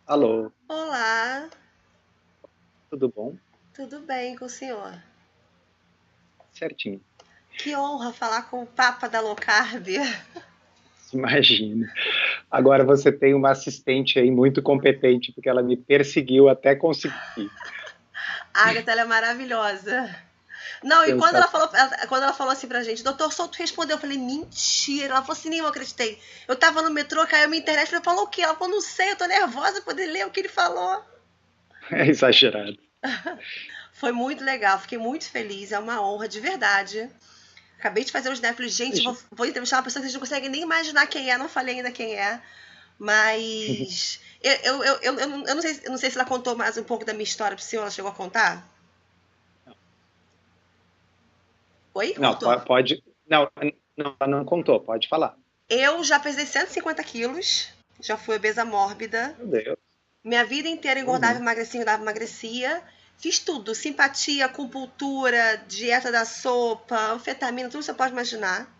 Alô, Olá, tudo bom? tudo bem com o senhor? Certinho, Que honra falar com o Papa da Low Carb. imagina. Agora você tem uma assistente aí muito competente, porque ela me perseguiu até conseguir. A Agatha, ela é maravilhosa. Não, e quando Sensacional. quando ela falou assim pra gente, doutor Souto respondeu, eu falei, mentira. Ela falou assim, nem eu acreditei. Eu tava no metrô, caiu minha internet, eu falei, falou o quê? Ela falou, não sei, eu tô nervosa pra poder ler o que ele falou. É exagerado. Foi muito legal, fiquei muito feliz, é uma honra de verdade. Acabei de fazer os Netflix, gente, Imagina. vou entrevistar uma pessoa que a gente não consegue nem imaginar quem é, não falei ainda quem é. Mas eu não sei se ela contou mais um pouco da minha história pro senhor, ela chegou a contar? Oi? Não, Cortou. pode. Não, não, ela não contou, pode falar. Eu já pesei 150 quilos, já fui obesa mórbida. Meu Deus. Minha vida inteira engordava, Uhum. emagrecia, engordava, emagrecia. Fiz tudo, simpatia, acupuntura, dieta da sopa, anfetamina, tudo que você pode imaginar.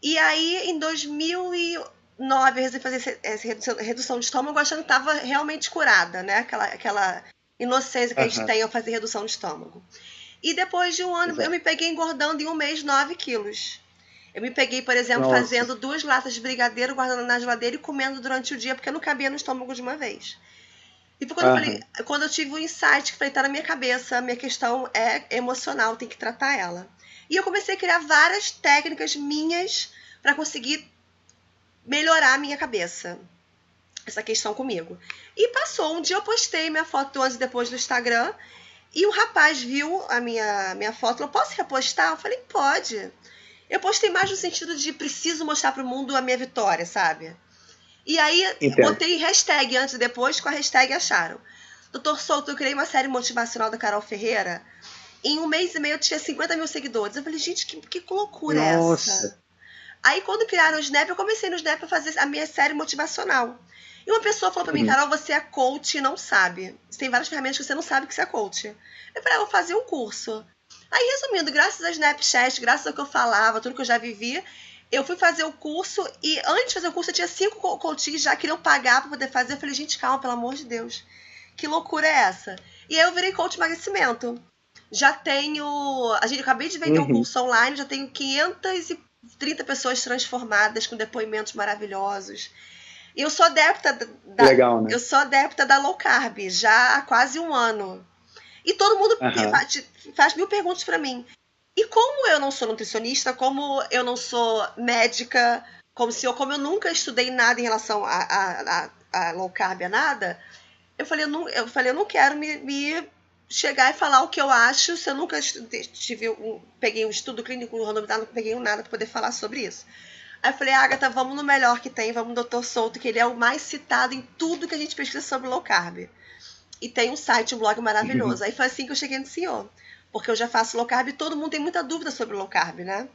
E aí, em 2009, eu resolvi fazer essa redução de estômago, achando que estava realmente curada, né? Aquela inocência que a gente Aham, tem ao fazer redução de estômago. E depois de um ano, eu exato. me peguei engordando em um mês 9 quilos. Eu me peguei, por exemplo, Nossa. fazendo 2 latas de brigadeiro, guardando na geladeira e comendo durante o dia, porque não cabia no estômago de uma vez. E foi quando eu falei, Aham. quando eu tive o insight que falei, tá na minha cabeça, a minha questão é emocional, tem que tratar ela. E eu comecei a criar várias técnicas minhas para conseguir melhorar a minha cabeça, essa questão comigo. E passou, um dia eu postei minha foto antes e depois no Instagram, e o rapaz viu a minha foto, falou, posso repostar? Eu falei, pode. Eu postei mais no sentido de preciso mostrar pro mundo a minha vitória, sabe? E aí Entendo. botei hashtag antes e depois, com a hashtag acharam. Doutor Souto, eu criei uma série motivacional da Carol Ferreira. Em um mês e meio eu tinha 50 mil seguidores. Eu falei, gente, que loucura é Nossa. essa? Aí quando criaram o Snap, eu comecei no Snap a fazer a minha série motivacional. E uma pessoa falou pra mim, Uhum. Carol, você é coach e não sabe. Você tem várias ferramentas que você não sabe que você é coach. Eu falei, vou fazer um curso. Aí, resumindo, graças a Snapchat, graças ao que eu falava, tudo que eu já vivi, eu fui fazer o curso e antes de fazer o curso eu tinha 5 coaches que já queriam pagar pra poder fazer. Eu falei, gente, calma, pelo amor de Deus. Que loucura é essa? E aí eu virei coach de emagrecimento. Já tenho. Eu acabei de vender um Uhum. curso online, já tenho 530 pessoas transformadas com depoimentos maravilhosos. E eu sou adepta Legal, né? eu sou adepta da low carb já há quase um ano. E todo mundo Aham. faz mil perguntas para mim. E como eu não sou nutricionista, como eu não sou médica, como eu nunca estudei nada em relação a low carb, a nada, eu não quero me chegar e falar o que eu acho se eu nunca peguei um estudo clínico randomizado, não peguei nada para poder falar sobre isso. Aí eu falei, Agatha, vamos no melhor que tem, vamos no Dr. Souto, que ele é o mais citado em tudo que a gente pesquisa sobre low carb. E tem um site, um blog maravilhoso. Aí foi assim que eu cheguei no senhor. Porque eu já faço low carb e todo mundo tem muita dúvida sobre low carb, né?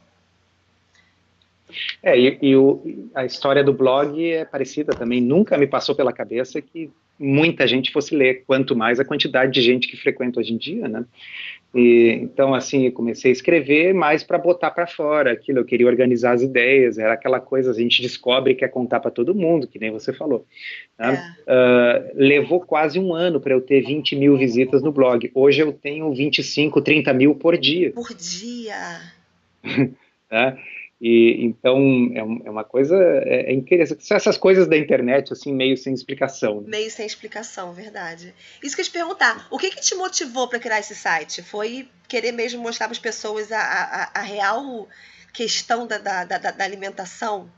A história do blog é parecida também. Nunca me passou pela cabeça que muita gente fosse ler, quanto mais a quantidade de gente que frequenta hoje em dia, né? Então, assim, eu comecei a escrever mais para botar para fora aquilo. Eu queria organizar as ideias, era aquela coisa, a gente descobre e quer contar para todo mundo, que nem você falou. Né? É. Levou quase um ano para eu ter 20 mil visitas no blog. Hoje eu tenho 25, 30 mil por dia. Por dia. Né? Então é uma coisa interessante. São essas coisas da internet assim meio sem explicação. Né? Meio sem explicação, verdade. Isso que eu ia te perguntar, o que te motivou para criar esse site? Foi querer mesmo mostrar para as pessoas a real questão da alimentação?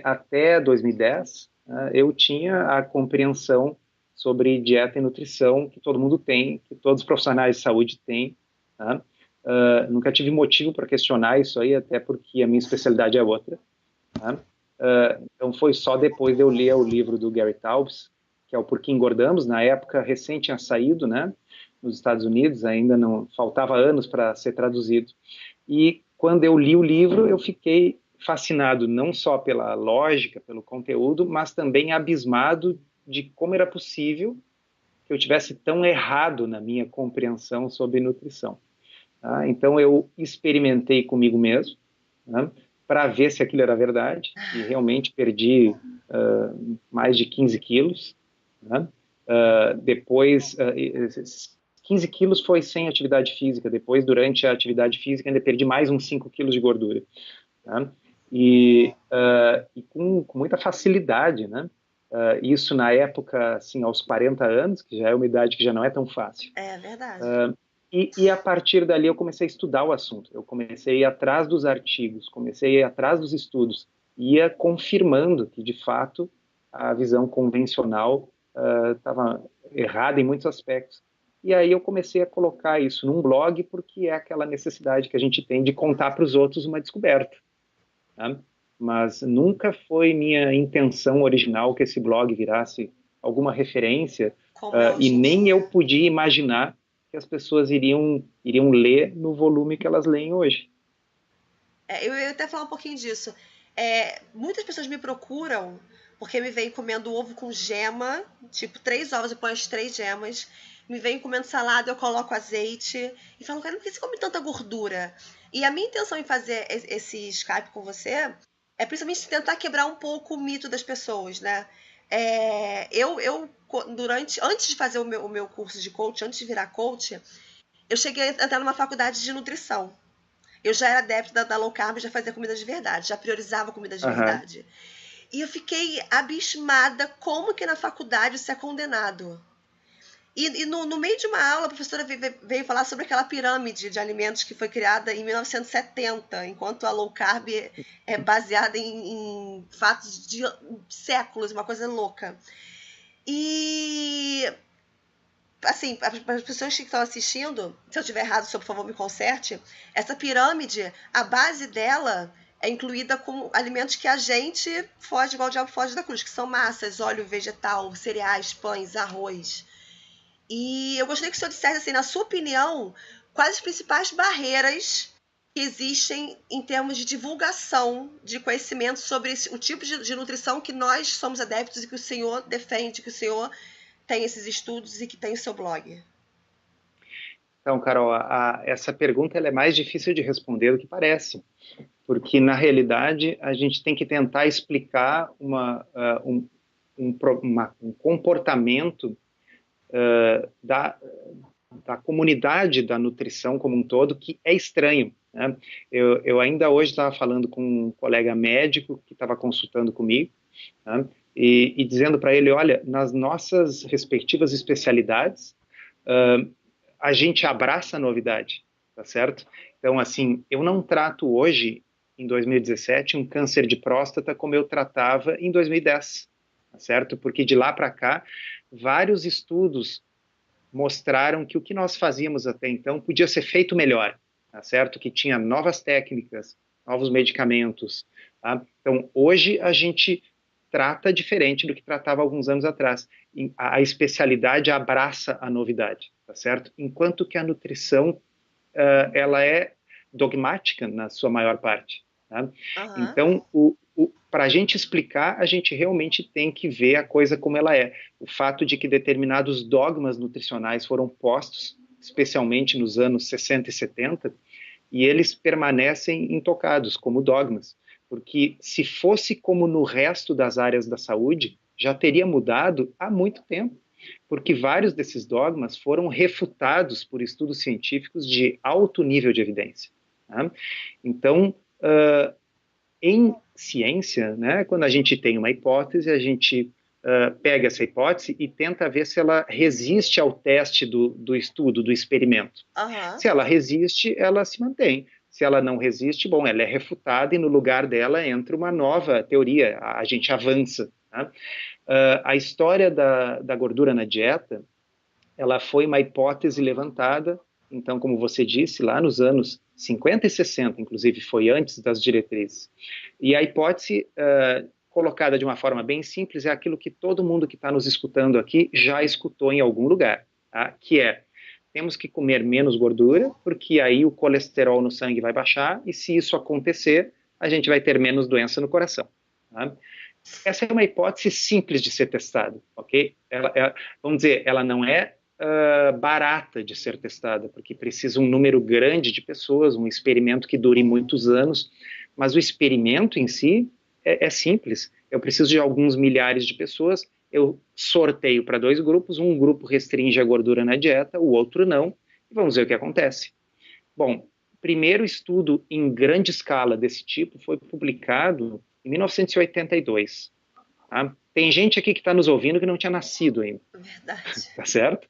Até 2010 eu tinha a compreensão sobre dieta e nutrição que todo mundo tem, que todos os profissionais de saúde têm. Tá? Nunca tive motivo para questionar isso aí, até porque a minha especialidade é outra. Tá? Então foi só depois de eu ler o livro do Gary Taubes, que é o Por que Engordamos. Na época recém tinha saído, né, nos Estados Unidos, ainda não faltava anos para ser traduzido. E quando eu li o livro, eu fiquei fascinado não só pela lógica, pelo conteúdo, mas também abismado de como era possível que eu tivesse tão errado na minha compreensão sobre nutrição. Tá? Então eu experimentei comigo mesmo, né, para ver se aquilo era verdade, e realmente perdi mais de 15 quilos, né? Depois, esses 15 quilos foi sem atividade física. Depois, durante a atividade física, ainda perdi mais uns 5 quilos de gordura, né? E com muita facilidade, né? Isso na época, assim, aos 40 anos, que já é uma idade que já não é tão fácil. É verdade. E a partir dali eu comecei a estudar o assunto. Eu comecei a ir atrás dos artigos, comecei a ir atrás dos estudos, ia confirmando que, de fato, a visão convencional estava errada em muitos aspectos. E aí eu comecei a colocar isso num blog, porque é aquela necessidade que a gente tem de contar para os outros uma descoberta, tá? Mas nunca foi minha intenção original que esse blog virasse alguma referência, e nem eu podia imaginar que as pessoas iriam ler no volume que elas leem hoje. Eu ia até falar um pouquinho disso. Muitas pessoas me procuram porque me vêm comendo ovo com gema, tipo 3 ovos, eu ponho as 3 gemas, me vêm comendo salada, eu coloco azeite, e falam, cara, por que você come tanta gordura? E a minha intenção em fazer esse Skype com você é principalmente tentar quebrar um pouco o mito das pessoas, né? Antes de fazer o meu curso de coach, antes de virar coach, eu cheguei a entrar numa faculdade de nutrição. Eu já era adepta da low carb, já fazia comida de verdade, já priorizava comida de verdade. E eu fiquei abismada como que na faculdade isso é condenado. E no meio de uma aula, a professora veio falar sobre aquela pirâmide de alimentos que foi criada em 1970, enquanto a low carb é baseada em fatos de séculos, uma coisa louca. E, assim, para as pessoas que estão assistindo, se eu estiver errado, por favor, me conserte. Essa pirâmide, a base dela é incluída com alimentos que a gente foge, igual o diabo foge da cruz, que são massas, óleo vegetal, cereais, pães, arroz. E eu gostaria que o senhor dissesse, assim, na sua opinião, quais as principais barreiras que existem em termos de divulgação de conhecimento sobre o tipo de nutrição que nós somos adeptos e que o senhor defende, que o senhor tem esses estudos e que tem o seu blog. Então, Carol, essa pergunta ela é mais difícil de responder do que parece, porque, na realidade, a gente tem que tentar explicar um comportamento da comunidade da nutrição como um todo, que é estranho, né? Eu ainda hoje estava falando com um colega médico que estava consultando comigo, né? E dizendo para ele, olha, nas nossas respectivas especialidades, a gente abraça a novidade, tá certo? Então, assim, eu não trato hoje, em 2017, um câncer de próstata como eu tratava em 2010, tá certo? Porque de lá para cá, vários estudos mostraram que o que nós fazíamos até então podia ser feito melhor, tá certo? Que tinha novas técnicas, novos medicamentos, tá? Então, hoje a gente trata diferente do que tratava alguns anos atrás. A especialidade abraça a novidade, tá certo? Enquanto que a nutrição, ela é dogmática na sua maior parte, tá? Então, para a gente explicar, a gente realmente tem que ver a coisa como ela é. O fato de que determinados dogmas nutricionais foram postos, especialmente nos anos 60 e 70, e eles permanecem intocados como dogmas. Porque se fosse como no resto das áreas da saúde, já teria mudado há muito tempo. Porque vários desses dogmas foram refutados por estudos científicos de alto nível de evidência, tá? Então, em ciência, né, quando a gente tem uma hipótese, a gente pega essa hipótese e tenta ver se ela resiste ao teste do estudo, do experimento. Se ela resiste, ela se mantém. Se ela não resiste, bom, ela é refutada e no lugar dela entra uma nova teoria, a gente avança, tá? A história da gordura na dieta, ela foi uma hipótese levantada, então, como você disse, lá nos anos 50 e 60, inclusive, foi antes das diretrizes. E a hipótese, colocada de uma forma bem simples, é aquilo que todo mundo que está nos escutando aqui já escutou em algum lugar, tá? Que é, temos que comer menos gordura, porque aí o colesterol no sangue vai baixar, e se isso acontecer, a gente vai ter menos doença no coração, tá? Essa é uma hipótese simples de ser testada, ok? Vamos dizer, ela não é barata de ser testada, porque precisa um número grande de pessoas, um experimento que dure muitos anos, mas o experimento em si é simples. eu preciso de alguns milhares de pessoas, eu sorteio para 2 grupos, um grupo restringe a gordura na dieta, o outro não, e vamos ver o que acontece. Bom, o primeiro estudo em grande escala desse tipo foi publicado em 1982. Tá? Tem gente aqui que está nos ouvindo que não tinha nascido ainda. Verdade. Tá certo?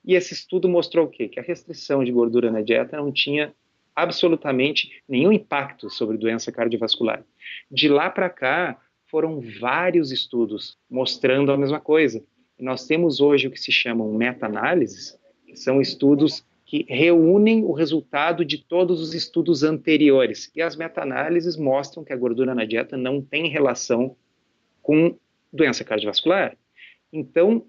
E esse estudo mostrou o quê? Que a restrição de gordura na dieta não tinha absolutamente nenhum impacto sobre doença cardiovascular. De lá para cá, foram vários estudos mostrando a mesma coisa. E nós temos hoje o que se chamam meta-análises, que são estudos que reúnem o resultado de todos os estudos anteriores. E as meta-análises mostram que a gordura na dieta não tem relação com doença cardiovascular. Então,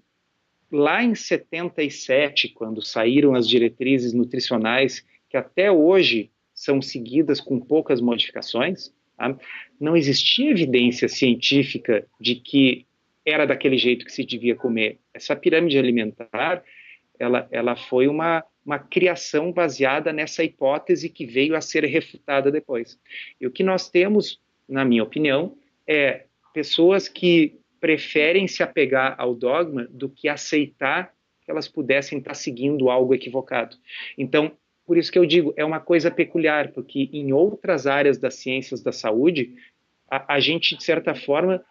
lá em 77, quando saíram as diretrizes nutricionais, que até hoje são seguidas com poucas modificações, tá? Não existia evidência científica de que era daquele jeito que se devia comer. Essa pirâmide alimentar, ela foi uma criação baseada nessa hipótese que veio a ser refutada depois. E o que nós temos, na minha opinião, é pessoas que preferem se apegar ao dogma do que aceitar que elas pudessem estar seguindo algo equivocado. Então, por isso que eu digo, é uma coisa peculiar, porque em outras áreas das ciências da saúde, a gente, de certa forma,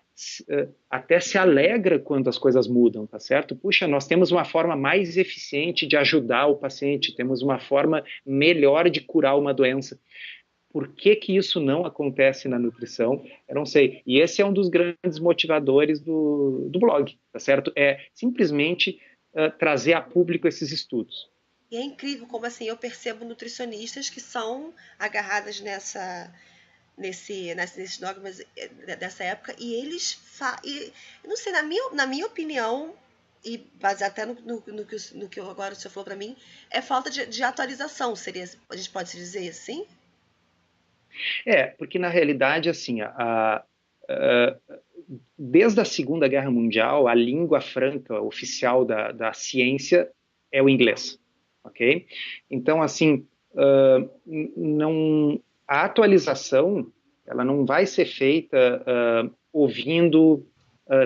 até se alegra quando as coisas mudam, tá certo? Puxa, nós temos uma forma mais eficiente de ajudar o paciente, temos uma forma melhor de curar uma doença. Por que que isso não acontece na nutrição? Eu não sei. E esse é um dos grandes motivadores do blog, tá certo? É simplesmente trazer a público esses estudos. E é incrível como assim eu percebo nutricionistas que são agarradas nesses dogmas dessa época e eles eu não sei, na minha opinião, e baseado até no que agora o senhor falou para mim, é falta de atualização, a gente pode se dizer assim? Porque na realidade, assim, desde a Segunda Guerra Mundial, a língua franca oficial da ciência é o inglês, ok? Então, assim, não, a atualização, ela não vai ser feita ouvindo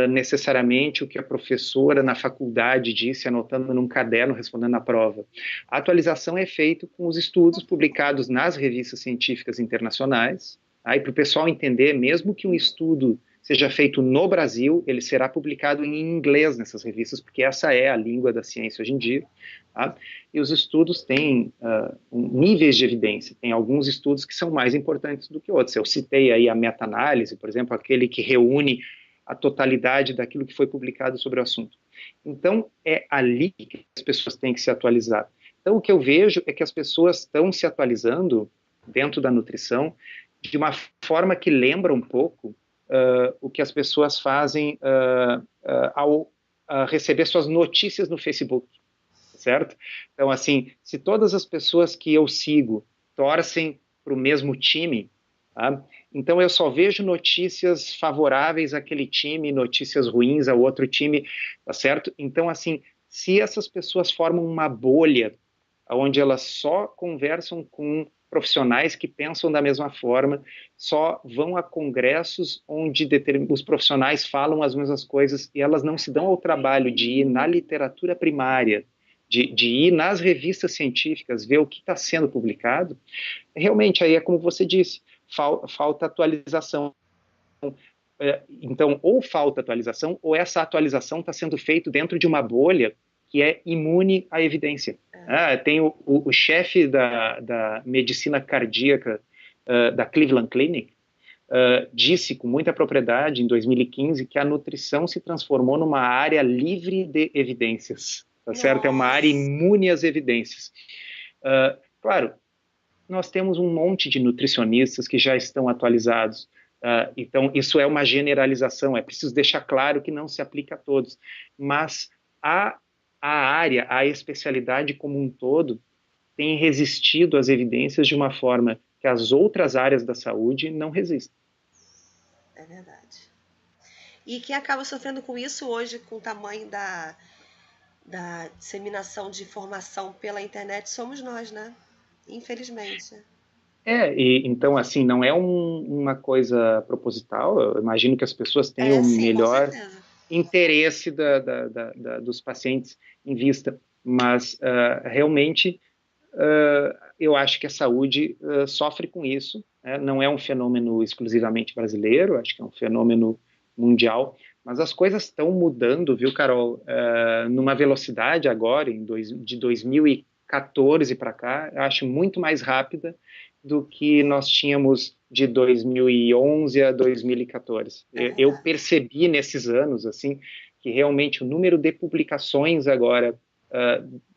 necessariamente o que a professora na faculdade disse, anotando num caderno, respondendo na prova. A atualização é feita com os estudos publicados nas revistas científicas internacionais, aí para o pessoal entender, mesmo que um estudo seja feito no Brasil, ele será publicado em inglês nessas revistas, porque essa é a língua da ciência hoje em dia. Tá? E os estudos têm níveis de evidência. Tem alguns estudos que são mais importantes do que outros. Eu citei aí a meta-análise, por exemplo, aquele que reúne a totalidade daquilo que foi publicado sobre o assunto. Então, é ali que as pessoas têm que se atualizar. Então, o que eu vejo é que as pessoas estão se atualizando dentro da nutrição de uma forma que lembra um pouco o que as pessoas fazem ao receber suas notícias no Facebook, certo? Então, assim, se todas as pessoas que eu sigo torcem para o mesmo time, tá? Então eu só vejo notícias favoráveis àquele time, notícias ruins ao outro time, tá certo? Então, assim, se essas pessoas formam uma bolha onde elas só conversam com profissionais que pensam da mesma forma, só vão a congressos onde os profissionais falam as mesmas coisas e elas não se dão ao trabalho de ir na literatura primária, de ir nas revistas científicas, ver o que está sendo publicado, realmente aí é como você disse, falta atualização. Então, ou falta atualização, ou essa atualização está sendo feita dentro de uma bolha que é imune à evidência. Tem o chefe da medicina cardíaca da Cleveland Clinic, disse com muita propriedade em 2015 que a nutrição se transformou numa área livre de evidências, tá certo? É uma área imune às evidências. Claro, nós temos um monte de nutricionistas que já estão atualizados, então isso é uma generalização, é preciso deixar claro que não se aplica a todos, mas a área, a especialidade como um todo tem resistido às evidências de uma forma que as outras áreas da saúde não resistem. É verdade. E quem acaba sofrendo com isso hoje, com o tamanho da disseminação de informação pela internet, somos nós, né? Infelizmente. Então, assim, não é uma coisa proposital. Eu imagino que as pessoas tenham o Sim, com melhor certeza. interesse dos pacientes em vista, mas realmente eu acho que a saúde sofre com isso, né? Não é um fenômeno exclusivamente brasileiro, acho que é um fenômeno mundial, mas as coisas estão mudando, viu, Carol? Numa velocidade agora, de 2014 para cá, eu acho muito mais rápida do que nós tínhamos de 2011 a 2014. É Eu verdade. percebi nesses anos, assim, que realmente o número de publicações agora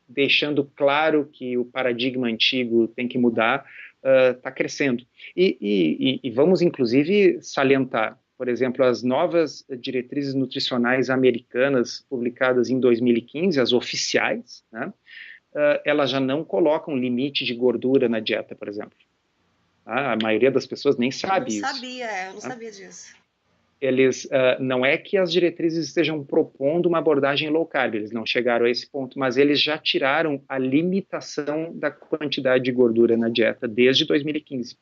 deixando claro que o paradigma antigo tem que mudar, está crescendo. E vamos, inclusive, salientar, por exemplo, as novas diretrizes nutricionais americanas publicadas em 2015, as oficiais, né, elas já não colocam limite de gordura na dieta, por exemplo. A maioria das pessoas nem Não sabe isso. sabia, eu não Tá? sabia disso. Eles não é que as diretrizes estejam propondo uma abordagem low carb, eles não chegaram a esse ponto, mas eles já tiraram a limitação da quantidade de gordura na dieta desde 2015.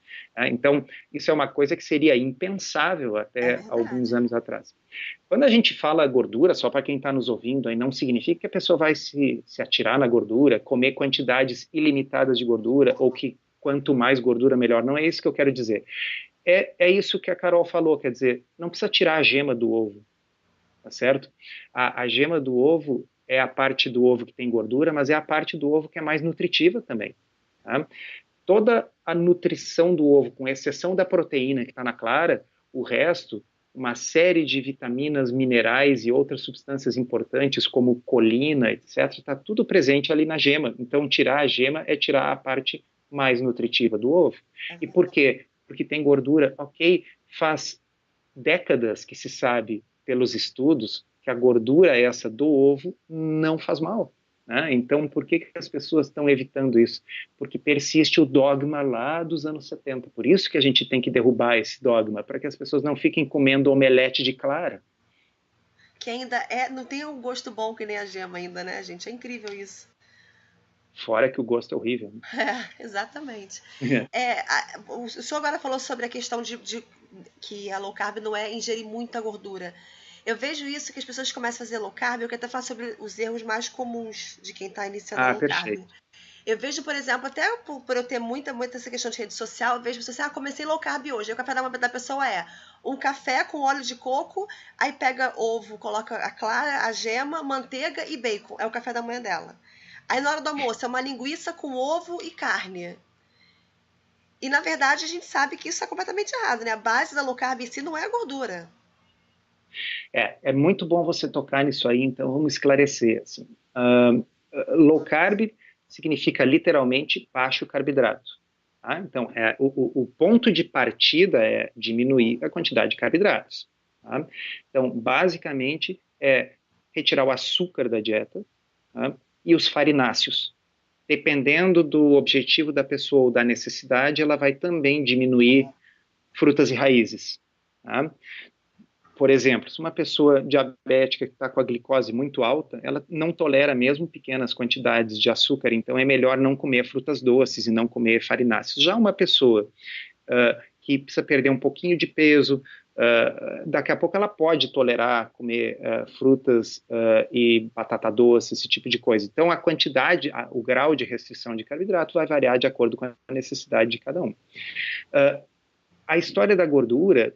Então, isso é uma coisa que seria impensável É até alguns verdade. anos atrás. Quando a gente fala gordura, só para quem está nos ouvindo, aí não significa que a pessoa vai se atirar na gordura, comer quantidades ilimitadas de gordura, ou que quanto mais gordura, melhor. Não é isso que eu quero dizer. É isso que a Carol falou, quer dizer, não precisa tirar a gema do ovo, tá certo? A gema do ovo é a parte do ovo que tem gordura, mas é a parte do ovo que é mais nutritiva também. Tá? Toda a nutrição do ovo, com exceção da proteína que está na clara, o resto, uma série de vitaminas, minerais e outras substâncias importantes, como colina, etc., está tudo presente ali na gema. Então, tirar a gema é tirar a parte mais nutritiva do ovo. É E por verdade. quê? Porque tem gordura, ok, faz décadas que se sabe pelos estudos que a gordura essa do ovo não faz mal. Né? Então, por que as pessoas estão evitando isso? Porque persiste o dogma lá dos anos 70. Por isso que a gente tem que derrubar esse dogma, para que as pessoas não fiquem comendo omelete de clara. Que ainda não tem um gosto bom que nem a gema ainda, né, gente? É incrível isso. Fora que o gosto é horrível. Exatamente. Né? O senhor agora falou sobre a questão de que a low carb não é ingerir muita gordura. Eu vejo isso que as pessoas começam a fazer low carb, eu quero até falar sobre os erros mais comuns de quem está iniciando a low carb. Perfeito. Eu vejo, por exemplo, até por eu ter muita essa questão de rede social, eu vejo pessoas assim, comecei low carb hoje. Aí o café da manhã da pessoa é um café com óleo de coco, aí pega ovo, coloca a clara, a gema, manteiga e bacon. É o café da manhã dela. Aí na hora do almoço é uma linguiça com ovo e carne. E na verdade a gente sabe que isso é completamente errado, né? A base da low carb em si não é a gordura. É muito bom você tocar nisso aí, então vamos esclarecer. Assim. Low carb significa literalmente baixo carboidrato. Tá? Então, o ponto de partida é diminuir a quantidade de carboidratos. Tá? Então, basicamente, é retirar o açúcar da dieta, tá? E os farináceos. Dependendo do objetivo da pessoa ou da necessidade, ela vai também diminuir frutas e raízes. Tá? Por exemplo, se uma pessoa diabética que está com a glicose muito alta, ela não tolera mesmo pequenas quantidades de açúcar, então é melhor não comer frutas doces e não comer farináceos. Já uma pessoa que precisa perder um pouquinho de peso, daqui a pouco ela pode tolerar comer frutas e batata doce, esse tipo de coisa. Então a quantidade, o grau de restrição de carboidrato vai variar de acordo com a necessidade de cada um. A história da gordura,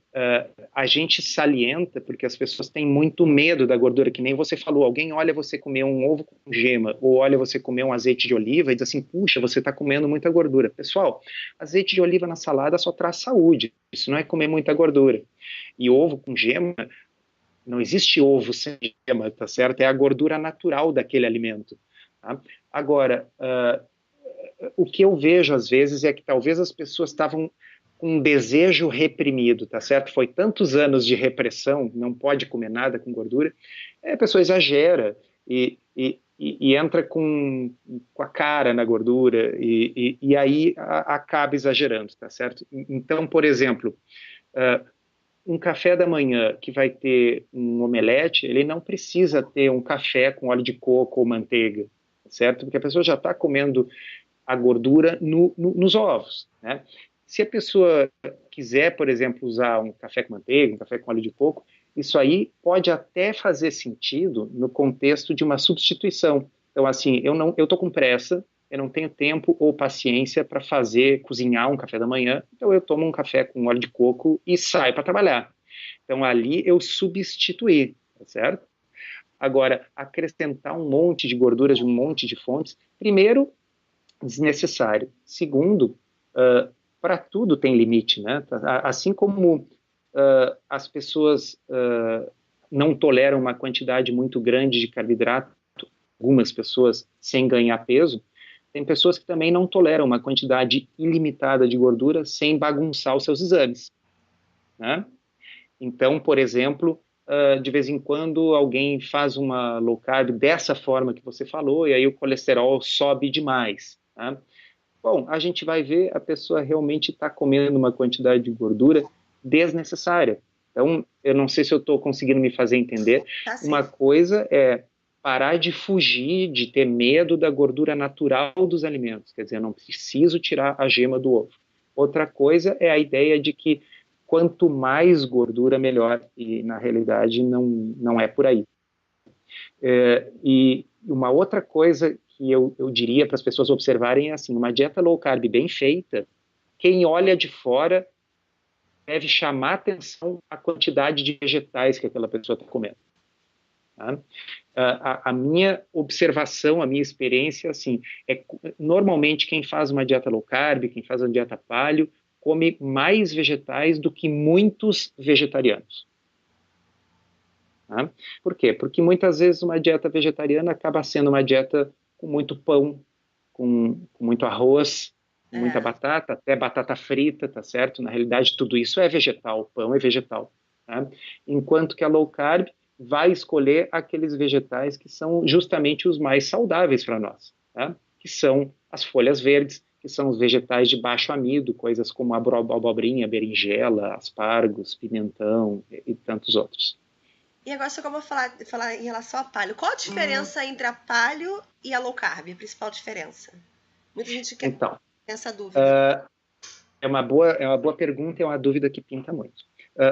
a gente salienta porque as pessoas têm muito medo da gordura, que nem você falou, alguém olha você comer um ovo com gema, ou olha você comer um azeite de oliva e diz assim, puxa, você está comendo muita gordura. Pessoal, azeite de oliva na salada só traz saúde, isso não é comer muita gordura. E ovo com gema, não existe ovo sem gema, tá certo? É a gordura natural daquele alimento. Tá? Agora, o que eu vejo às vezes é que talvez as pessoas estavam com um desejo reprimido, tá certo? Foi tantos anos de repressão, não pode comer nada com gordura, a pessoa exagera e entra com a cara na gordura e aí acaba exagerando, tá certo? Então, por exemplo, um café da manhã que vai ter um omelete, ele não precisa ter um café com óleo de coco ou manteiga, tá certo? Porque a pessoa já está comendo a gordura nos ovos, né? Se a pessoa quiser, por exemplo, usar um café com manteiga, um café com óleo de coco, isso aí pode até fazer sentido no contexto de uma substituição. Então, assim, eu estou com pressa, eu não tenho tempo ou paciência para cozinhar um café da manhã, então eu tomo um café com óleo de coco e saio para trabalhar. Então, ali eu substituí, tá certo? Agora, acrescentar um monte de gorduras de um monte de fontes, primeiro, desnecessário. Segundo, para tudo tem limite, né? Assim como as pessoas não toleram uma quantidade muito grande de carboidrato, algumas pessoas sem ganhar peso, tem pessoas que também não toleram uma quantidade ilimitada de gordura sem bagunçar os seus exames, né? Então, por exemplo, de vez em quando alguém faz uma low carb dessa forma que você falou e aí o colesterol sobe demais, né? Bom, a gente vai ver a pessoa realmente está comendo uma quantidade de gordura desnecessária. Então, eu não sei se eu estou conseguindo me fazer entender. Tá, sim. Uma coisa é parar de fugir, de ter medo da gordura natural dos alimentos. Quer dizer, eu não preciso tirar a gema do ovo. Outra coisa é a ideia de que quanto mais gordura, melhor. E, na realidade, não é por aí. E uma outra coisa que eu diria para as pessoas observarem é assim, uma dieta low carb bem feita, quem olha de fora deve chamar atenção à quantidade de vegetais que aquela pessoa está comendo. Tá? A minha observação, a minha experiência, assim, normalmente quem faz uma dieta low carb, quem faz uma dieta paleo, come mais vegetais do que muitos vegetarianos. Tá? Por quê? Porque muitas vezes uma dieta vegetariana acaba sendo uma dieta com muito pão, com muito arroz, com muita batata, até batata frita, tá certo? Na realidade, tudo isso é vegetal, pão é vegetal. Tá? Enquanto que a low carb vai escolher aqueles vegetais que são justamente os mais saudáveis para nós, tá? Que são as folhas verdes, que são os vegetais de baixo amido, coisas como abobrinha, berinjela, aspargos, pimentão e tantos outros. E agora só que eu vou falar em relação a paleo. Qual a diferença entre a paleo e a low carb? A principal diferença? Muita gente tem essa dúvida. É uma boa pergunta, é uma dúvida que pinta muito.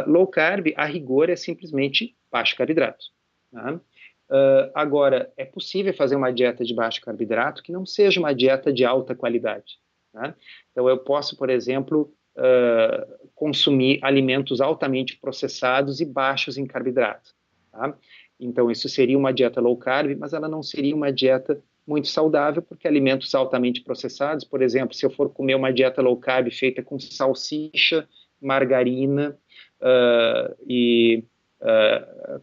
Low carb, a rigor, é simplesmente baixo carboidrato. Tá? Agora, é possível fazer uma dieta de baixo carboidrato que não seja uma dieta de alta qualidade. Tá? Então, eu posso, por exemplo, consumir alimentos altamente processados e baixos em carboidrato. Tá? Então, isso seria uma dieta low carb, mas ela não seria uma dieta muito saudável, porque alimentos altamente processados, por exemplo, se eu for comer uma dieta low carb feita com salsicha, margarina e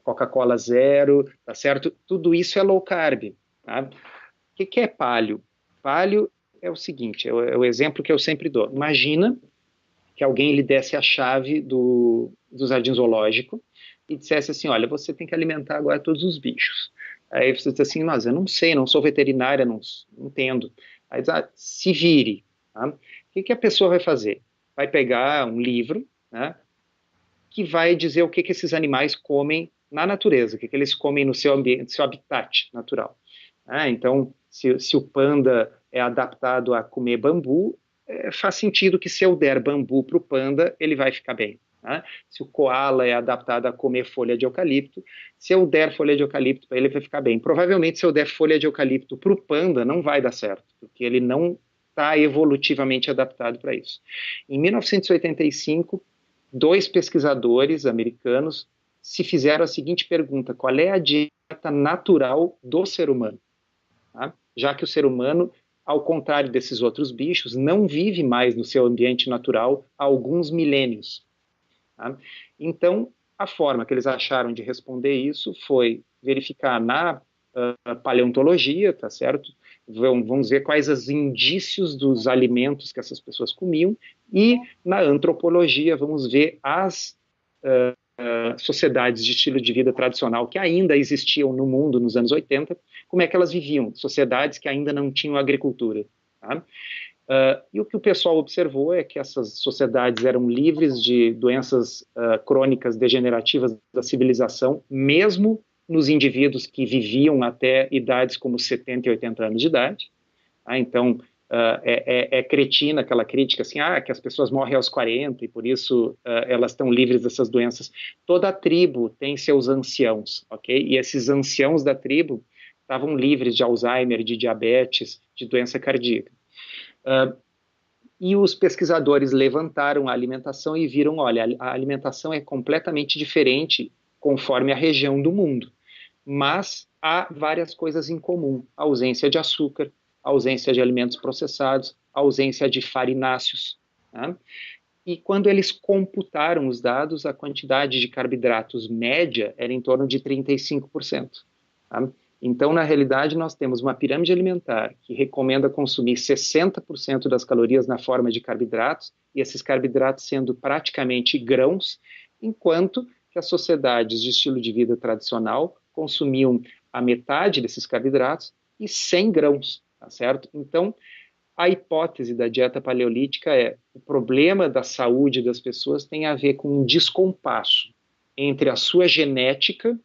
Coca-Cola zero, tá certo? Tudo isso é low carb. Tá? O que é paleo? Paleo é o seguinte, é o exemplo que eu sempre dou. Imagina que alguém lhe desse a chave do jardim zoológico e dissesse assim, olha, você tem que alimentar agora todos os bichos. Aí você diz assim, mas eu não sei, não sou veterinária, não entendo. Aí diz, se vire. Tá? O que a pessoa vai fazer? Vai pegar um livro, né, que vai dizer o que esses animais comem na natureza, o que eles comem no seu ambiente, no seu habitat natural. Então, se o panda é adaptado a comer bambu, faz sentido que se eu der bambu para o panda, ele vai ficar bem. Tá? Se o koala é adaptado a comer folha de eucalipto, se eu der folha de eucalipto para ele, vai ficar bem. Provavelmente, se eu der folha de eucalipto para o panda, não vai dar certo, porque ele não está evolutivamente adaptado para isso. Em 1985, 2 pesquisadores americanos se fizeram a seguinte pergunta: qual é a dieta natural do ser humano? Tá? Já que o ser humano, ao contrário desses outros bichos, não vive mais no seu ambiente natural há alguns milênios. Tá? Então, a forma que eles acharam de responder isso foi verificar na paleontologia, tá certo? Vamos ver quais os indícios dos alimentos que essas pessoas comiam, e na antropologia vamos ver as sociedades de estilo de vida tradicional que ainda existiam no mundo nos anos 80, como é que elas viviam, sociedades que ainda não tinham agricultura. Tá? E o que o pessoal observou é que essas sociedades eram livres de doenças crônicas degenerativas da civilização, mesmo nos indivíduos que viviam até idades como 70 e 80 anos de idade. Tá? Então, É cretina aquela crítica assim, que as pessoas morrem aos 40 e por isso elas estão livres dessas doenças. Toda a tribo tem seus anciãos, ok? E esses anciãos da tribo estavam livres de Alzheimer, de diabetes, de doença cardíaca. E os pesquisadores levantaram a alimentação e viram, olha, a alimentação é completamente diferente conforme a região do mundo, mas há várias coisas em comum: a ausência de açúcar, a ausência de alimentos processados, a ausência de farináceos. Né? E quando eles computaram os dados, a quantidade de carboidratos média era em torno de 35%. Tá? Então, na realidade, nós temos uma pirâmide alimentar que recomenda consumir 60% das calorias na forma de carboidratos, e esses carboidratos sendo praticamente grãos, enquanto que as sociedades de estilo de vida tradicional consumiam a metade desses carboidratos e 100 grãos, tá certo? Então, a hipótese da dieta paleolítica é: o problema da saúde das pessoas tem a ver com um descompasso entre a sua genética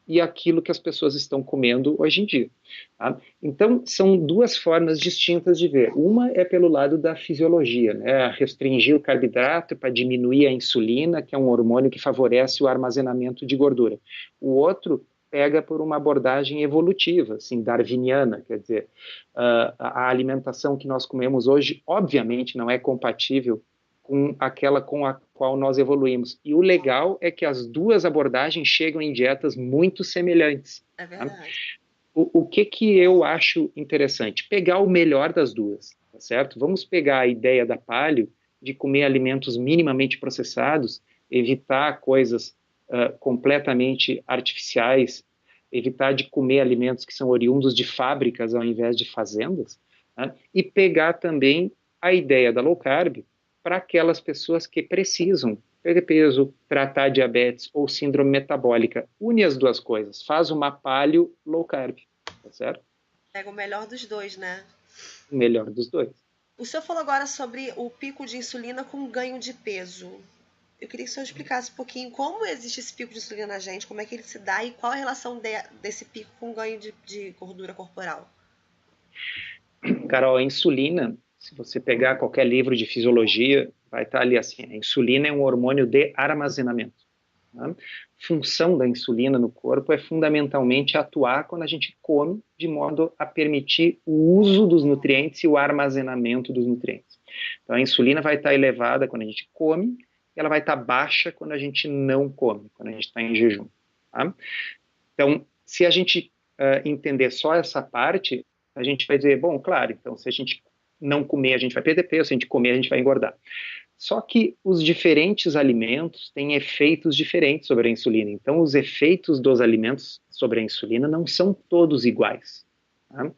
e aquilo que as pessoas estão comendo hoje em dia. Tá? Então, são duas formas distintas de ver. Uma é pelo lado da fisiologia, né? Restringir o carboidrato para diminuir a insulina, que é um hormônio que favorece o armazenamento de gordura. O outro pega por uma abordagem evolutiva, assim, darwiniana, quer dizer, a alimentação que nós comemos hoje, obviamente, não é compatível com aquela com a qual nós evoluímos. E o legal é que as duas abordagens chegam em dietas muito semelhantes. É verdade. Tá? O que eu acho interessante? Pegar o melhor das duas, tá certo? Vamos pegar a ideia da paleo de comer alimentos minimamente processados, evitar coisas completamente artificiais, evitar de comer alimentos que são oriundos de fábricas ao invés de fazendas, né? E pegar também a ideia da low carb para aquelas pessoas que precisam perder peso, tratar diabetes ou síndrome metabólica. Une as duas coisas, faz uma paleo low carb, tá certo? Pega o melhor dos dois, né? O melhor dos dois. O senhor falou agora sobre o pico de insulina com ganho de peso. Eu queria que o senhor explicasse um pouquinho como existe esse pico de insulina na gente, como é que ele se dá e qual a relação desse pico com o ganho de gordura corporal. Carol, a insulina, se você pegar qualquer livro de fisiologia, vai estar ali assim: a insulina é um hormônio de armazenamento. Tá? Função da insulina no corpo é fundamentalmente atuar quando a gente come, de modo a permitir o uso dos nutrientes e o armazenamento dos nutrientes. Então, a insulina vai estar elevada quando a gente come, e ela vai estar baixa quando a gente não come, quando a gente está em jejum. Tá? Então, se a gente entender só essa parte, a gente vai dizer, bom, claro, então se a gente não comer, a gente vai perder peso, se a gente comer, a gente vai engordar. Só que os diferentes alimentos têm efeitos diferentes sobre a insulina. Então, os efeitos dos alimentos sobre a insulina não são todos iguais. Tá?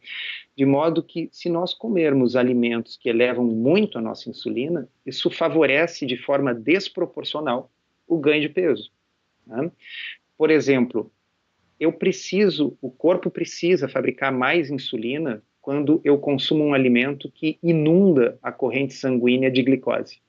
De modo que, se nós comermos alimentos que elevam muito a nossa insulina, isso favorece de forma desproporcional o ganho de peso. Tá? Por exemplo, o corpo precisa fabricar mais insulina quando eu consumo um alimento que inunda a corrente sanguínea de glicose.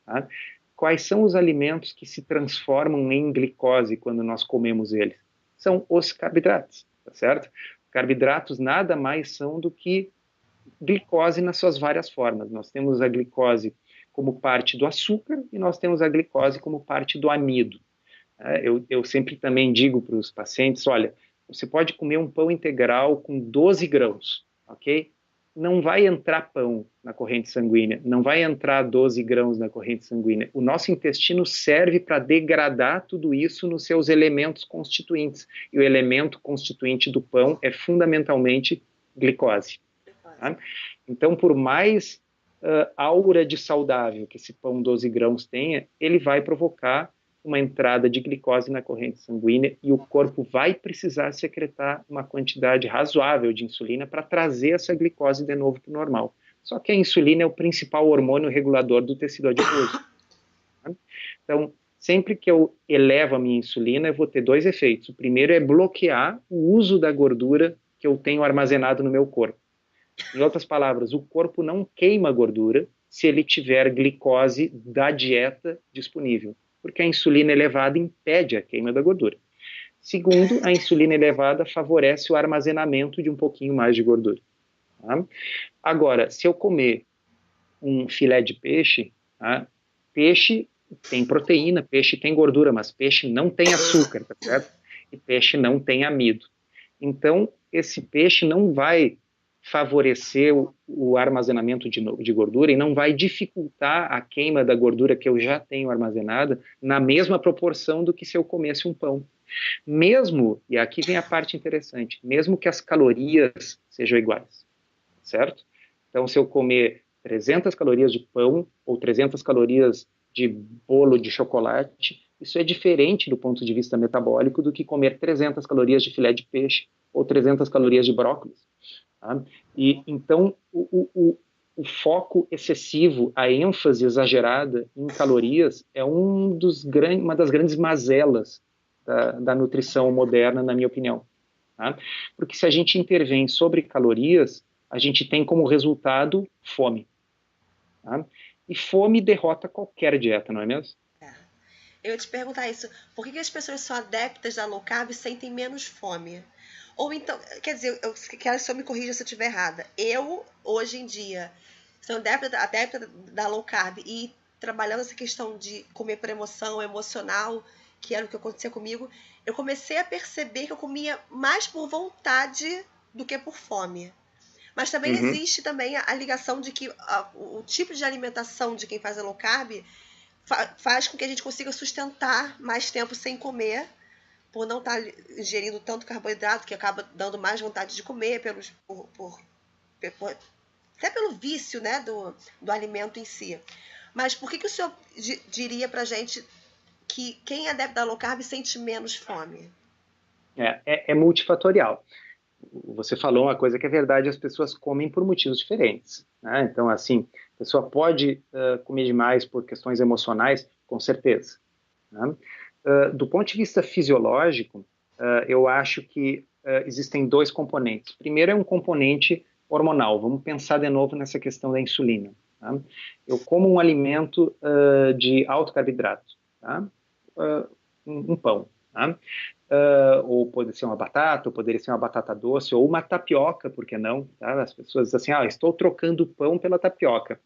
Tá? Quais são os alimentos que se transformam em glicose quando nós comemos eles? São os carboidratos, tá certo? Carboidratos nada mais são do que glicose nas suas várias formas. Nós temos a glicose como parte do açúcar e nós temos a glicose como parte do amido. Eu sempre também digo para os pacientes, olha, você pode comer um pão integral com 12 grãos, ok? Não vai entrar pão na corrente sanguínea, não vai entrar 12 grãos na corrente sanguínea. O nosso intestino serve para degradar tudo isso nos seus elementos constituintes. E o elemento constituinte do pão é fundamentalmente glicose. Tá? Então, por mais aura de saudável que esse pão 12 grãos tenha, ele vai provocar uma entrada de glicose na corrente sanguínea e o corpo vai precisar secretar uma quantidade razoável de insulina para trazer essa glicose de novo para o normal. Só que a insulina é o principal hormônio regulador do tecido adiposo. Tá? Então, sempre que eu elevo a minha insulina, eu vou ter dois efeitos. O primeiro é bloquear o uso da gordura que eu tenho armazenado no meu corpo. Em outras palavras, o corpo não queima gordura se ele tiver glicose da dieta disponível, porque a insulina elevada impede a queima da gordura. Segundo, a insulina elevada favorece o armazenamento de um pouquinho mais de gordura. Tá? Agora, se eu comer um filé de peixe, tá? Peixe tem proteína, peixe tem gordura, mas peixe não tem açúcar, tá certo? E peixe não tem amido. Então, esse peixe não vai favorecer o armazenamento de gordura e não vai dificultar a queima da gordura que eu já tenho armazenada na mesma proporção do que se eu comesse um pão. Mesmo, e aqui vem a parte interessante, mesmo que as calorias sejam iguais, certo? Então, se eu comer 300 calorias de pão ou 300 calorias de bolo de chocolate, isso é diferente do ponto de vista metabólico do que comer 300 calorias de filé de peixe ou 300 calorias de brócolis. Tá? E então o foco excessivo, a ênfase exagerada em calorias é uma das grandes mazelas da nutrição moderna, na minha opinião. Tá? Porque se a gente intervém sobre calorias, a gente tem como resultado fome. Tá? E fome derrota qualquer dieta, não é mesmo? Eu ia te perguntar isso. Por que as pessoas são adeptas da low carb e sentem menos fome? Ou então, quer dizer, eu quero que o senhor me corrija se eu estiver errada. Eu, hoje em dia, sou adepta da low carb e trabalhando essa questão de comer por emoção, emocional, que era o que acontecia comigo, eu comecei a perceber que eu comia mais por vontade do que por fome. Mas também existe também a ligação de que o tipo de alimentação de quem faz a low carb faz com que a gente consiga sustentar mais tempo sem comer, por não estar ingerindo tanto carboidrato, que acaba dando mais vontade de comer, até pelo vício, né, do alimento em si. Mas por que o senhor diria pra gente que quem é adepto da low carb sente menos fome? É multifatorial. Você falou uma coisa que é verdade, as pessoas comem por motivos diferentes. Né? Então, assim, a pessoa pode comer demais por questões emocionais, com certeza. Né? Do ponto de vista fisiológico, eu acho que existem dois componentes. Primeiro é um componente hormonal. Vamos pensar de novo nessa questão da insulina. Tá? Eu como um alimento de alto carboidrato, tá? Um pão. Tá? Ou pode ser uma batata, ou poderia ser uma batata doce, ou uma tapioca, por que não? Tá? As pessoas dizem assim, estou trocando pão pela tapioca.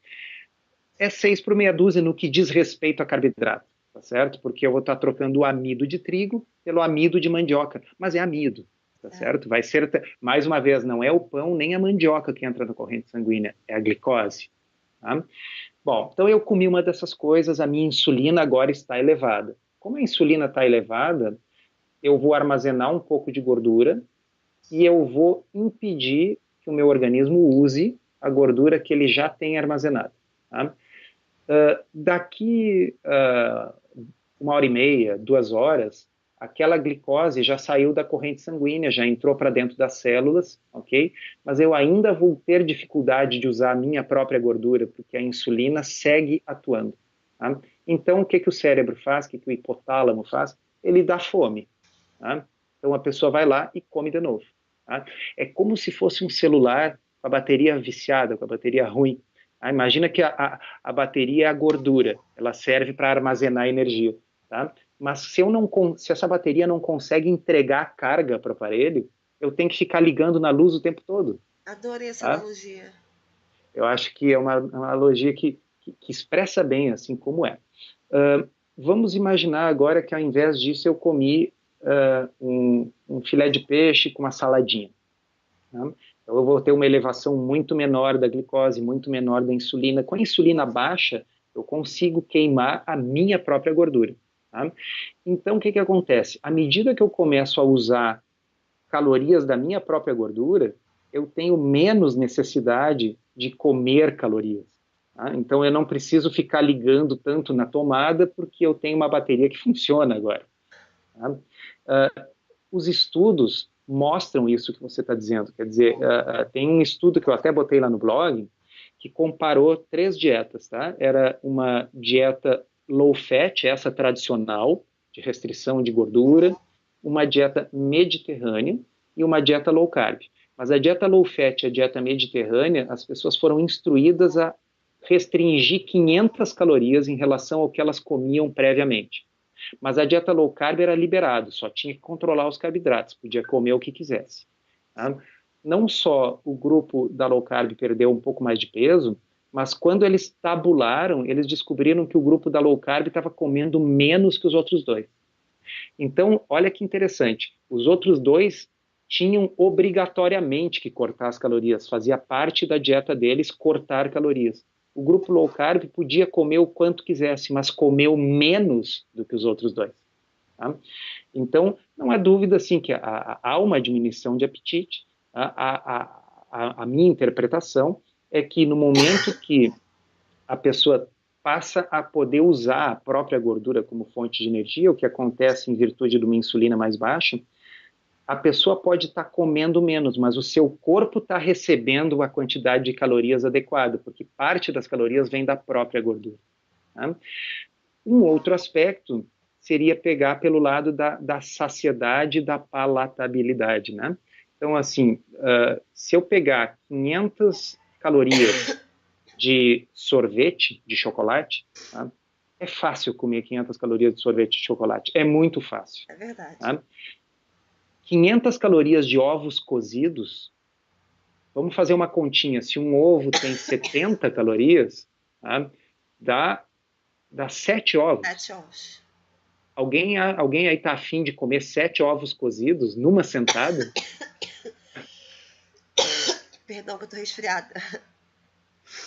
É 6 por meia dúzia no que diz respeito a carboidrato, tá certo? Porque eu vou estar trocando o amido de trigo pelo amido de mandioca, mas é amido, tá certo? Vai ser, mais uma vez, não é o pão nem a mandioca que entra na corrente sanguínea, é a glicose. Tá? Bom, então eu comi uma dessas coisas, a minha insulina agora está elevada. Como a insulina está elevada, eu vou armazenar um pouco de gordura e eu vou impedir que o meu organismo use a gordura que ele já tem armazenada. Tá? Daqui 1h30, 2 horas, aquela glicose já saiu da corrente sanguínea, já entrou para dentro das células, ok? Mas eu ainda vou ter dificuldade de usar a minha própria gordura, porque a insulina segue atuando. Tá? Então, o que o cérebro faz, o que o hipotálamo faz? Ele dá fome. Tá? Então, a pessoa vai lá e come de novo. Tá? É como se fosse um celular com a bateria viciada, com a bateria ruim. Imagina que a bateria é a gordura, ela serve para armazenar energia. Tá? Mas se essa bateria não consegue entregar carga para o aparelho, eu tenho que ficar ligando na luz o tempo todo. Adorei essa Tá? analogia. Eu acho que é uma analogia que expressa bem assim como é. Vamos imaginar agora que ao invés disso eu comi um filé de peixe com uma saladinha. Tá? Então eu vou ter uma elevação muito menor da glicose, muito menor da insulina. Com a insulina baixa, eu consigo queimar a minha própria gordura. Tá? Então o que acontece? À medida que eu começo a usar calorias da minha própria gordura, eu tenho menos necessidade de comer calorias. Tá? Então eu não preciso ficar ligando tanto na tomada porque eu tenho uma bateria que funciona agora. Tá? Os estudos mostram isso que você está dizendo. Quer dizer, tem um estudo que eu até botei lá no blog que comparou 3 dietas. Tá? Era uma dieta low fat, essa tradicional, de restrição de gordura, uma dieta mediterrânea e uma dieta low carb. Mas a dieta low fat e a dieta mediterrânea, as pessoas foram instruídas a restringir 500 calorias em relação ao que elas comiam previamente. Mas a dieta low carb era liberado, só tinha que controlar os carboidratos, podia comer o que quisesse. Tá? não só o grupo da low carb perdeu um pouco mais de peso, mas quando eles tabularam, eles descobriram que o grupo da low carb estava comendo menos que os outros dois. Então, olha que interessante, os outros dois tinham obrigatoriamente que cortar as calorias, fazia parte da dieta deles cortar calorias. O grupo low carb podia comer o quanto quisesse, mas comeu menos do que os outros dois. Tá? Então, não há dúvida assim, que há uma diminuição de apetite. A minha interpretação é que no momento que a pessoa passa a poder usar a própria gordura como fonte de energia, o que acontece em virtude de uma insulina mais baixa, a pessoa pode estar comendo menos, mas o seu corpo está recebendo a quantidade de calorias adequada, porque parte das calorias vem da própria gordura. Tá? Um outro aspecto seria pegar pelo lado da saciedade, da palatabilidade, né? Então, assim, se eu pegar 500 calorias de sorvete, de chocolate, tá? É fácil comer 500 calorias de sorvete de chocolate, é muito fácil. É verdade. Tá? 500 calorias de ovos cozidos, vamos fazer uma continha, se um ovo tem 70 calorias, tá? dá 7 ovos. 7 ovos. Alguém aí está afim de comer 7 ovos cozidos numa sentada? Perdão que eu tô resfriada.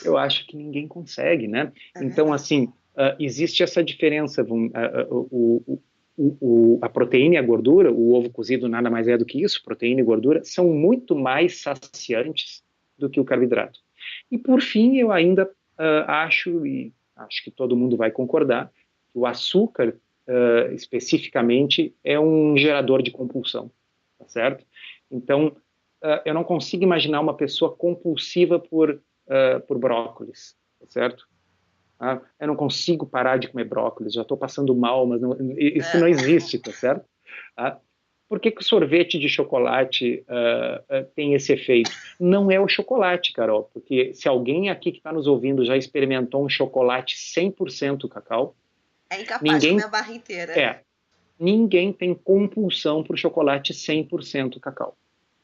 Eu acho que ninguém consegue, né? É então, verdade. assim, existe essa diferença. A proteína e a gordura, o ovo cozido nada mais é do que isso, proteína e gordura, são muito mais saciantes do que o carboidrato. E, por fim, eu ainda acho, e acho que todo mundo vai concordar, que o açúcar, especificamente, é um gerador de compulsão, tá certo? Então, eu não consigo imaginar uma pessoa compulsiva por brócolis, tá certo? Eu não consigo parar de comer brócolis, já estou passando mal, mas isso não existe, tá certo? Por que o sorvete de chocolate tem esse efeito? Não é o chocolate, Carol, porque se alguém aqui que está nos ouvindo já experimentou um chocolate 100% cacau, é incapaz de comer a barra inteira. Ninguém tem compulsão por chocolate 100% cacau.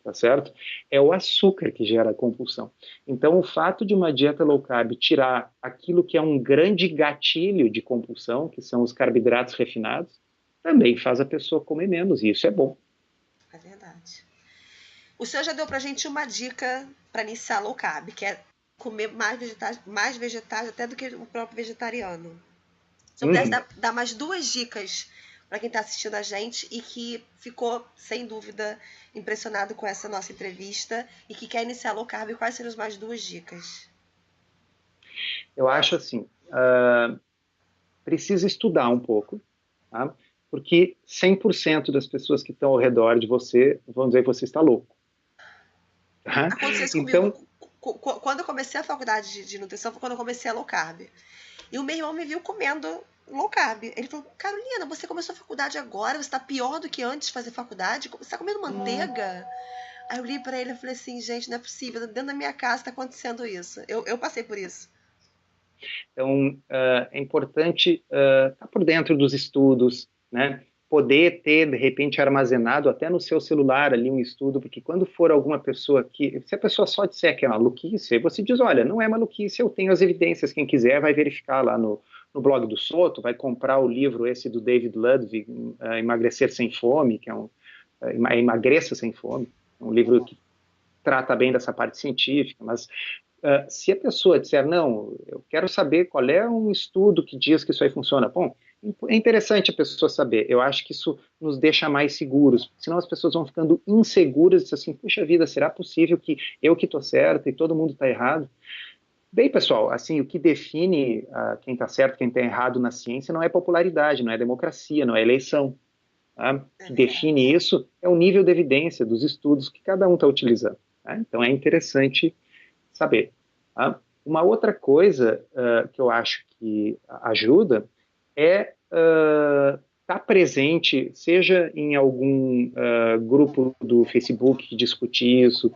Tá certo? É o açúcar que gera a compulsão. Então, o fato de uma dieta low carb tirar aquilo que é um grande gatilho de compulsão, que são os carboidratos refinados, também faz a pessoa comer menos, e isso é bom. É verdade. O senhor já deu pra gente uma dica para iniciar low carb, que é comer mais vegetais até do que o próprio vegetariano. Se eu pudesse dar mais 2 dicas para quem está assistindo a gente e que ficou, sem dúvida, impressionado com essa nossa entrevista e que quer iniciar low carb, quais seriam as mais 2 dicas? Eu acho assim, precisa estudar um pouco, tá? Porque 100% das pessoas que estão ao redor de você vão dizer que você está louco. Tá? Aconteceu isso comigo quando eu comecei a faculdade de nutrição, foi quando eu comecei a low carb. E o meu irmão me viu comendo low carb. Ele falou, Carolina, você começou a faculdade agora, você tá pior do que antes de fazer faculdade? Você tá comendo manteiga? Aí eu li pra ele e falei assim, gente, não é possível, dentro da minha casa tá acontecendo isso. Eu passei por isso. Então, é importante estar por dentro dos estudos, né? Poder ter, de repente, armazenado até no seu celular ali um estudo, porque quando for alguma pessoa que, se a pessoa só disser que é maluquice, você diz, olha, não é maluquice, eu tenho as evidências, quem quiser vai verificar lá no blog do Soto, vai comprar o livro esse do David Ludwig, Emagrecer Sem Fome, que é Emagreça Sem Fome, um livro que trata bem dessa parte científica, mas se a pessoa disser, não, eu quero saber qual é um estudo que diz que isso aí funciona, bom, é interessante a pessoa saber, eu acho que isso nos deixa mais seguros, senão as pessoas vão ficando inseguras, diz assim, puxa vida, será possível que eu que estou certo e todo mundo está errado? Bem, pessoal, assim, o que define quem está certo, quem está errado na ciência não é popularidade, não é democracia, não é eleição. Tá? O que define isso é o nível de evidência dos estudos que cada um está utilizando. Tá? Então é interessante saber. Tá? Uma outra coisa que eu acho que ajuda é estar presente, seja em algum grupo do Facebook que discute isso,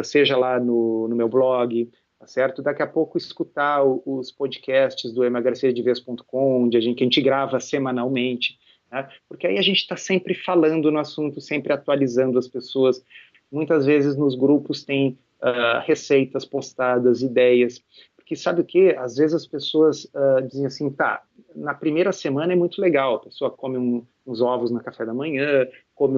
seja lá no meu blog, tá certo? Daqui a pouco escutar os podcasts do emagrecerdevez.com, onde a gente grava semanalmente, tá? Porque aí a gente está sempre falando no assunto, sempre atualizando as pessoas. Muitas vezes nos grupos tem receitas postadas, ideias, porque sabe o quê? Às vezes as pessoas dizem assim, tá, na primeira semana é muito legal, a pessoa come uns ovos no café da manhã, come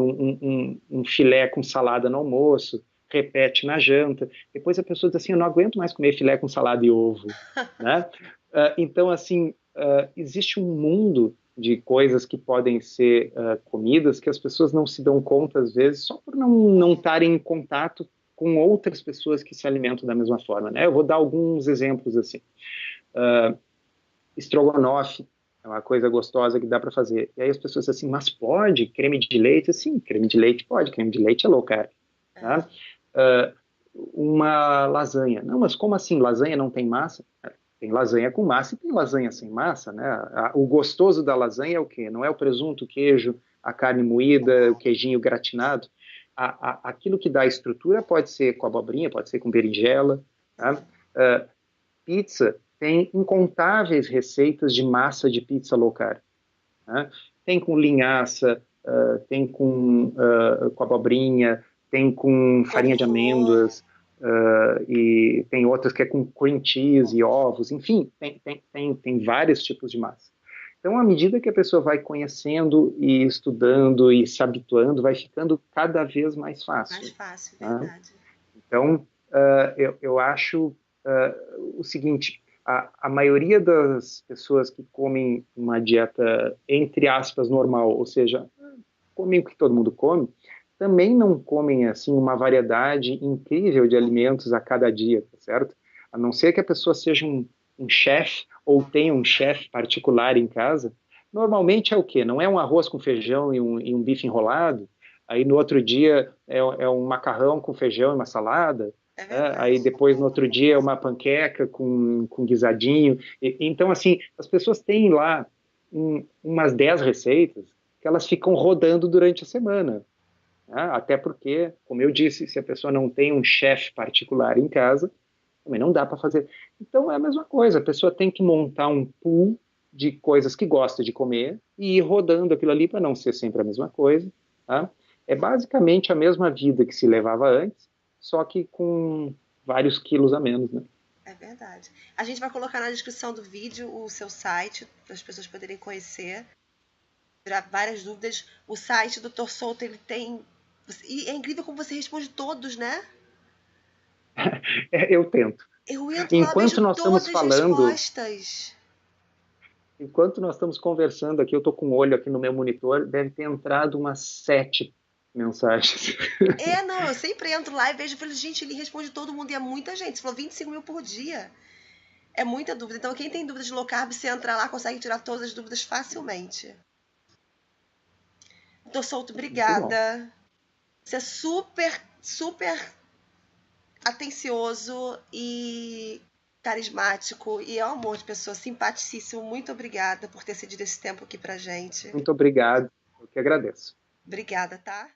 um filé com salada no almoço, repete na janta, depois a pessoa diz assim, eu não aguento mais comer filé com salada e ovo, né? Então, assim, existe um mundo de coisas que podem ser comidas que as pessoas não se dão conta, às vezes, só por não estarem em contato com outras pessoas que se alimentam da mesma forma, né? Eu vou dar alguns exemplos, assim. Estrogonofe é uma coisa gostosa que dá para fazer. E aí as pessoas dizem assim, mas pode? Creme de leite? Sim, creme de leite pode. Creme de leite é low carb. Tá? Uma lasanha. Não, mas como assim? Lasanha não tem massa? Tem lasanha com massa e tem lasanha sem massa, né? O gostoso da lasanha é o quê? Não é o presunto, o queijo, a carne moída, o queijinho gratinado. Aquilo que dá estrutura pode ser com abobrinha, pode ser com berinjela. Tá? Pizza tem incontáveis receitas de massa de pizza low carb. Né? Tem com linhaça, tem com abobrinha, tem com farinha de amêndoas, e tem outras que é com cream cheese e ovos, enfim, tem vários tipos de massa. Então, à medida que a pessoa vai conhecendo e estudando e se habituando, vai ficando cada vez mais fácil. Mais fácil, né? verdade. Então, eu acho o seguinte, a maioria das pessoas que comem uma dieta, entre aspas, normal, ou seja, comem o que todo mundo come, também não comem assim uma variedade incrível de alimentos a cada dia, tá certo? A não ser que a pessoa seja um chefe ou tenha um chefe particular em casa, normalmente é o quê? Não é um arroz com feijão e um bife enrolado, aí no outro dia é um macarrão com feijão e uma salada, aí depois no outro dia é uma panqueca com guisadinho. Então, assim, as pessoas têm lá umas 10 receitas que elas ficam rodando durante a semana. Né? Até porque, como eu disse, se a pessoa não tem um chefe particular em casa, também não dá para fazer. Então é a mesma coisa, a pessoa tem que montar um pool de coisas que gosta de comer e ir rodando aquilo ali para não ser sempre a mesma coisa. Tá? É basicamente a mesma vida que se levava antes, só que com vários quilos a menos, né? É verdade. A gente vai colocar na descrição do vídeo o seu site, para as pessoas poderem conhecer, tirar várias dúvidas. O site do Dr. Souto, ele tem... E é incrível como você responde todos, né? Eu tento. Eu entro lá, Enquanto vejo nós todas estamos as falando, respostas. enquanto nós estamos conversando aqui, eu estou com um olho aqui no meu monitor, deve ter entrado umas 7 mensagens. Não, eu sempre entro lá e vejo, falei, gente, ele responde todo mundo, e é muita gente. Você falou 25 mil por dia. É muita dúvida. Então, quem tem dúvidas de low carb, você entra lá, consegue tirar todas as dúvidas facilmente. Doutor Souto, Muito bom. obrigada. Você é super, super atencioso e carismático e é um amor de pessoa, simpaticíssimo. Muito obrigada por ter cedido esse tempo aqui pra gente. Muito obrigado. Eu que agradeço. Obrigada, tá?